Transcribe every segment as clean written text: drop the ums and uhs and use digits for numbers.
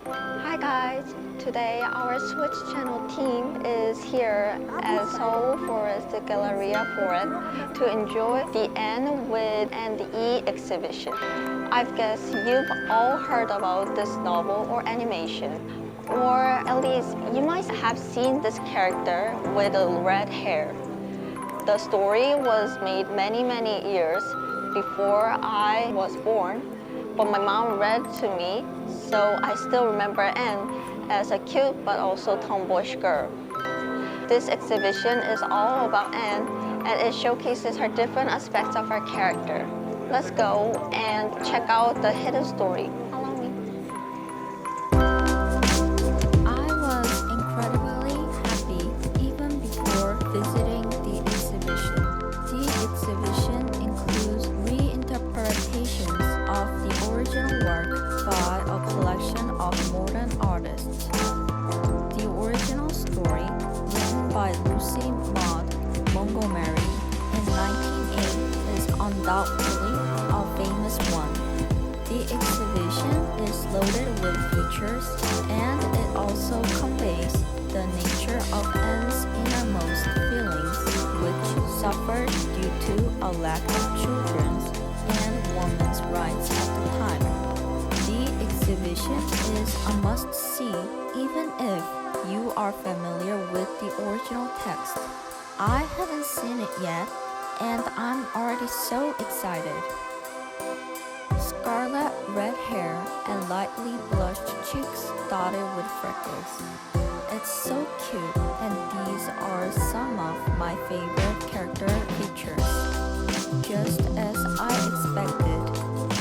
Hi guys, today our Switch channel team is here at Seoul Forest Galleria Forest to enjoy the N with and E exhibition. I guess you've all heard about this novel or animation, or at least you might have seen this character with the red hair. The story was made many years before I was born, but my mom read to me, so I still remember Anne as a cute but also tomboyish girl. This exhibition is all about Anne, and it showcases her different aspects of her character. Let's go and check out the hidden story. Follow me. I was incredibly happy even before visiting the exhibition. The exhibition includes reinterpretations of the original work by a collection of modern artists. The original story, written by Lucy Maud Montgomery in 1908, is undoubtedly a famous one. The exhibition is loaded with features, and it also conveys the nature of Anne's innermost feelings, which suffered due to a lack of children's and women's rights at the time. The exhibition is a must-see even if you are familiar with the original text. I haven't seen it yet, and I'm already so excited. Scarlet red hair and lightly blushed cheeks dotted with freckles. It's so cute, and these are some of my favorite character features. Just as I expected,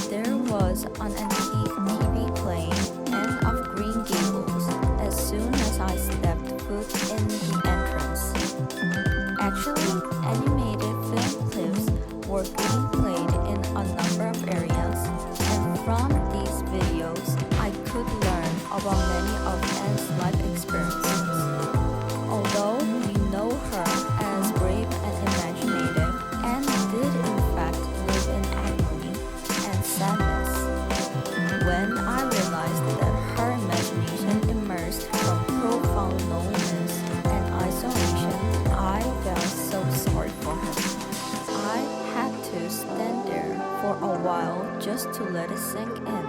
there was an antique TV playing Anne of Green Gables as soon as I stepped foot in the entrance. Actually, animated film clips were being played in a number of areas, and from these videos, I could learn about many of Anne's life experiences. Although we know her as brave and imaginative, Anne did in fact live in agony and sadness. When I realized that her imagination immersed from profound loneliness and isolation, I felt so sorry for her. I had to stand there for a while just to let it sink in.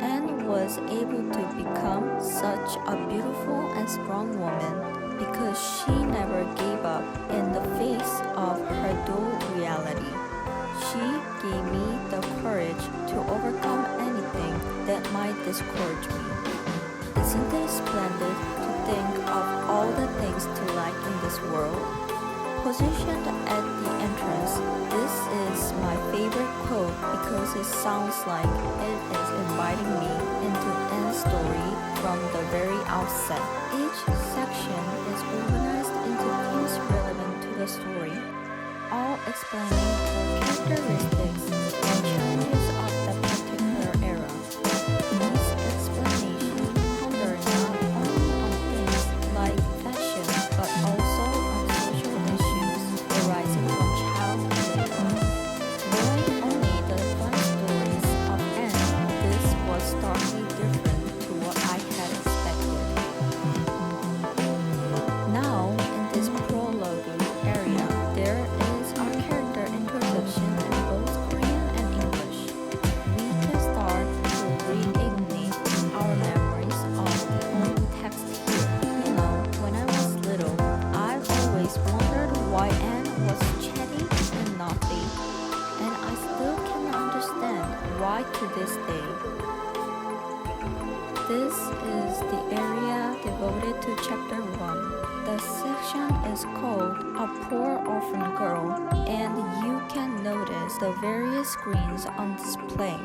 Anne was able to become such a beautiful and strong woman because she never gave up in the face of her dual reality. She gave me the courage to overcome anything that might discourage me. Isn't it splendid to think of all the things to like in this world? Positioned at the entrance, this is my favorite quote because it sounds like it is inviting me into Anne's story from the very outset. Each section is organized into themes relevant to the story, all explaining the characteristics and challenges of the particular era. These explanations ponder not only on things like fashion, but also on social issues arising from child labor. Knowing only the fun stories of Anne, this was starkly different to what I had expected. Now, in this prologue area, there is our character introduction in both Korean and English. We can start to reignite our memories of the old text here. You know, when I was little, I've always wondered why Anne was chatty and naughty, and I still cannot understand why to this day. This is the area devoted to chapter 1. The section is called A Poor Orphan Girl, and you can notice the various screens on display.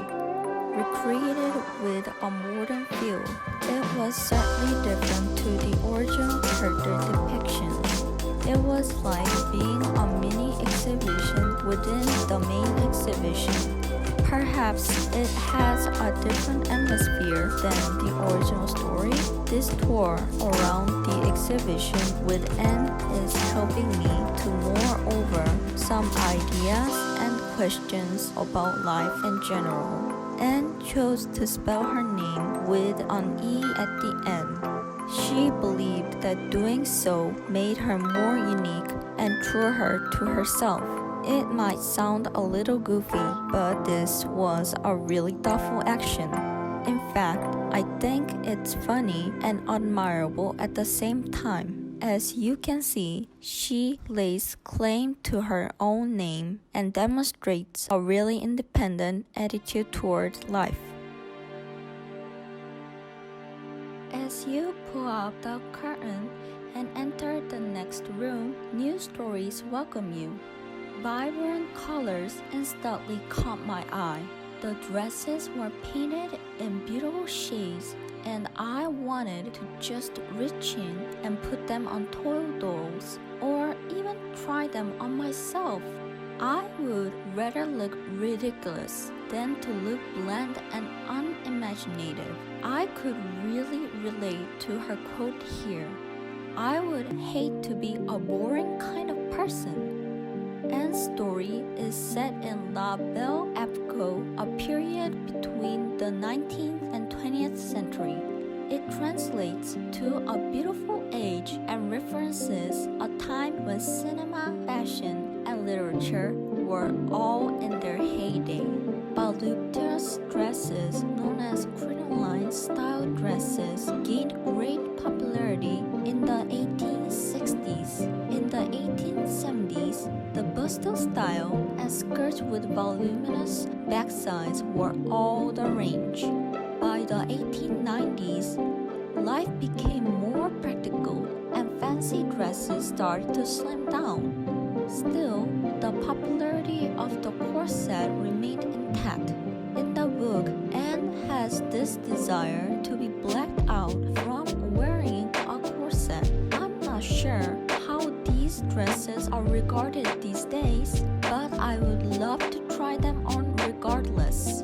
Recreated with a modern feel, it was certainly different to the original character depictions. It was like being a mini exhibition within the main exhibition. Perhaps it has a different atmosphere than the original story. This tour around the exhibition with Anne is helping me to mull over some ideas and questions about life in general. Anne chose to spell her name name with an E at the end. She believed that doing so made her more unique and truer to herself. It might sound a little goofy, but this was a really thoughtful action. In fact, I think it's funny and admirable at the same time. As you can see, she lays claim to her own name and demonstrates a really independent attitude toward life. As you pull out the curtain and enter the next room, new stories welcome you. Vibrant colors instantly caught my eye. The dresses were painted in beautiful shades, and I wanted to just reach in and put them on toy dolls or even try them on myself. I would rather look ridiculous than to look bland and unimaginative. I could really relate to her quote here. I would hate to be a boring kind of person. Anne's story is set in La Belle Époque, a period between the 19th and 20th century. It translates to a beautiful age and references a time when cinema, fashion, and literature were all in their heyday. Voluptuous dresses, known as crinoline-style dresses, gained great popularity in the 1860s. In the 1870s, the bustle style and skirts with voluminous backsides were all the rage. By the 1890s, life became more practical and fancy dresses started to slim down. Still, the popularity of the corset remained intact. In the book, Anne has this desire to be blacked out from wearing a corset. I'm not sure how these dresses are regarded these days, but I would love to try them on regardless.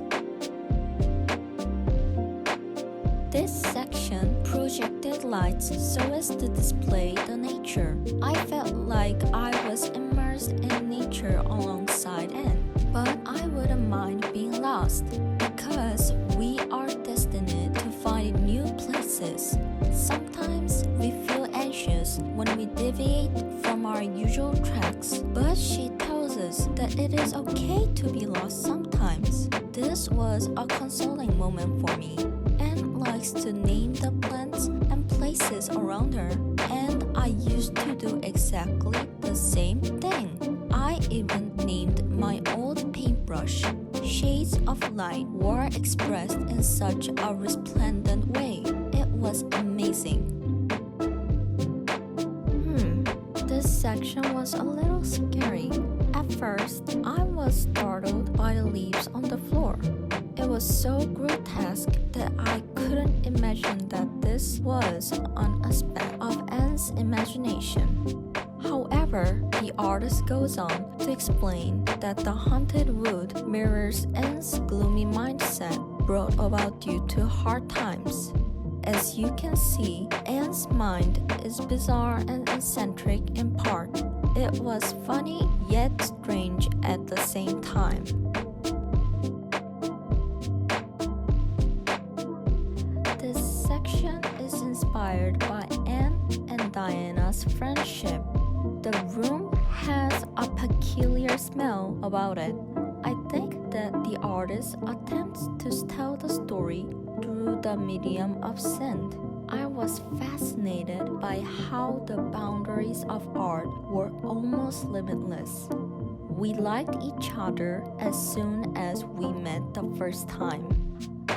This section projected lights so as to display the nature. I felt like I was immersed in nature alongside Anne, but I wouldn't mind being lost because we are destined to find new places. Sometimes we feel anxious when we deviate from our usual tracks, but she tells us that it is okay to be lost sometimes. This was a consoling moment for me. Anne likes to name the plants and places around her, and I used to do exactly the same thing. I even named my old paintbrush. Shades of light were expressed in such a resplendent way. It was amazing. This section was a little scary. At first, I was startled by the leaves on the floor. It was so grotesque that I couldn't imagine that this was an aspect of Anne's imagination. However, the artist goes on to explain that the haunted wood mirrors Anne's gloomy mindset brought about due to hard times. As you can see, Anne's mind is bizarre and eccentric in part. It was funny yet strange at the same time. This section is inspired by Anne and Diana's friendship. The room has a peculiar smell about it. I think that the artist attempts to tell the story through the medium of scent. I was fascinated by how the boundaries of art were almost limitless. We liked each other as soon as we met the first time.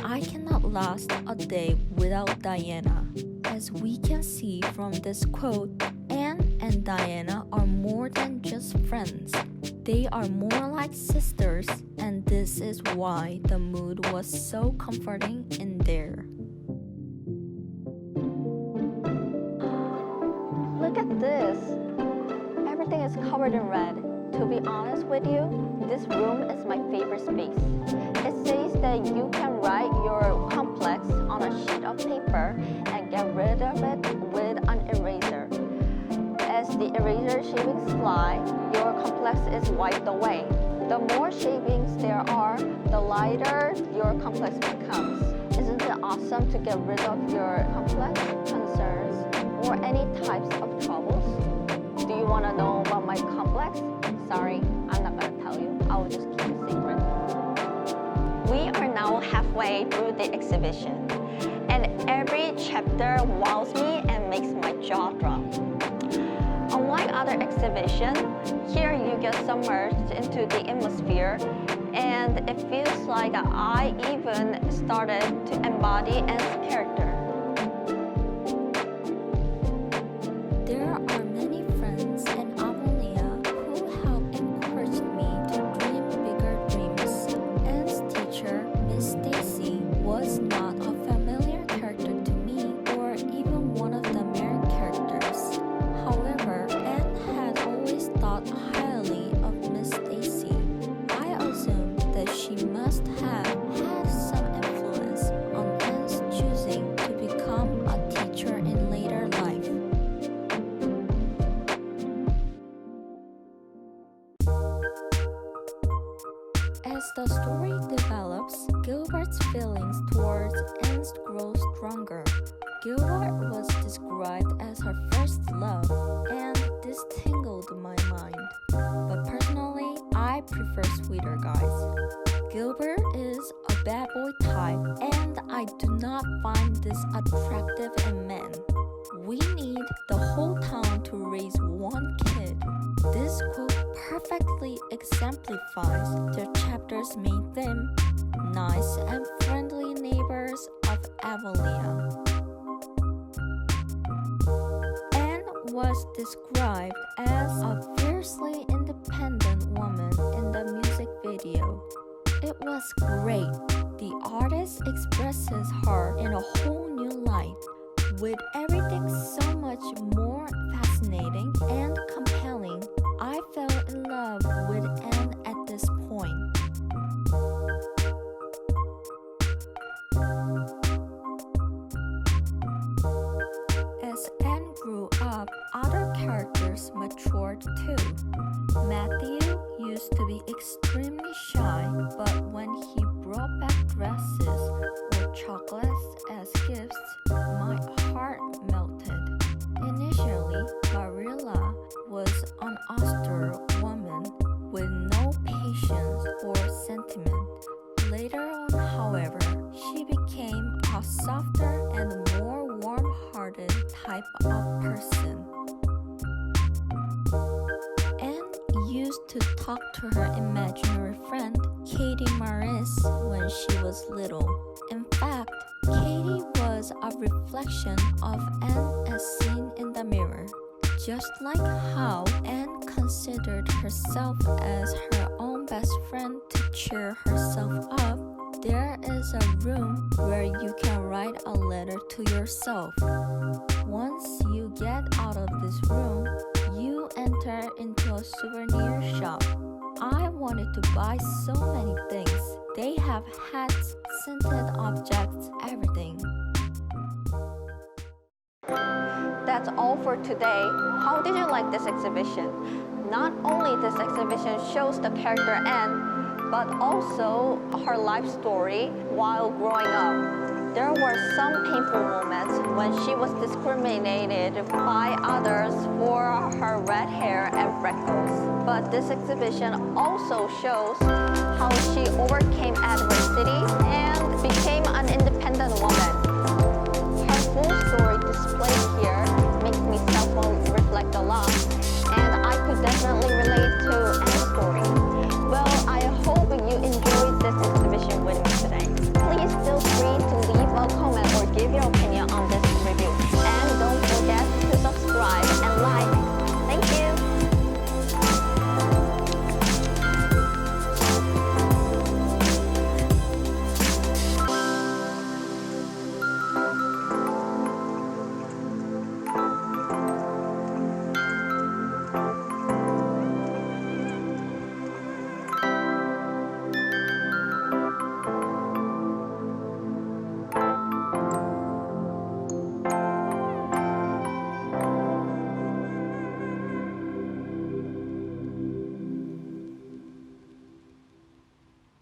I cannot last a day without Diana. As we can see from this quote, Anne and Diana are more than just friends. They are more like sisters, and this is why the mood was so comforting in there. Look at this. Everything is covered in red. To be honest with you, this room is my favorite space. It says that you can write your complex on a sheet of paper and get rid of it with an eraser. As the eraser shavings fly, your complex is wiped away. The more shavings there are, the lighter your complex becomes. Isn't it it awesome to get rid of your complex concerns or any types of troubles? Do you want to know about my complex? Sorry, I'm not going to tell you. I will just keep it secret. We are now halfway through the exhibition, and every chapter wows me and makes my jaw drop. Unlike other exhibitions, here you get submerged into the atmosphere, and it feels like I even started to embody Eng's character. There are many friends in Avalia who have encouraged me to dream bigger dreams. Eng's teacher, Miss Stacy, was not a familiar character to me or even one of the main characters. However, Eng had always thought highly of Miss Stacy. I assumed that she must have had some influence on Eng's choosing to become a teacher in later life. As the story develops, Gilbert's feelings towards Eng grow stronger. Gilbert was described as her first love, and this tangled my mind. But personally, I prefer sweeter guys. Gilbert is a bad boy type, and I do not find this attractive in men. We need the whole town to raise one kid. This quote perfectly exemplifies the chapter's main theme: nice and friendly neighbors of Avalia. Anne was described as a fiercely independent woman in the music video. It was great. The artist expresses her in a whole new light, with everything so much more fascinating and compelling. I fell in love with Anne at this point. As Anne grew up, other characters matured too. Matthew used to be extremely shy, but when he brought back dresses or chocolates as gifts, my heart melted. Initially, Marilla was an austere woman with no patience or sentiment. Later on, however, she became a softer and more warm-hearted type of person. Anne used to talk to her imaginary friend, Katie Maris, when she was little. In fact, Katie was a reflection of Anne as seen in the mirror. Just like how Anne considered herself as her own best friend to cheer herself up, there is a room where you can write a letter to yourself. Once you get out of this room, you enter into a souvenir shop. I wanted to buy so many things. They have hats, scented objects, everything. That's all for today. How did you like this exhibition? Not only this exhibition shows the character Anne, but also her life story while growing up. There were some painful moments when she was discriminated by others for her red hair and freckles. But this exhibition also shows how she overcame adversity and became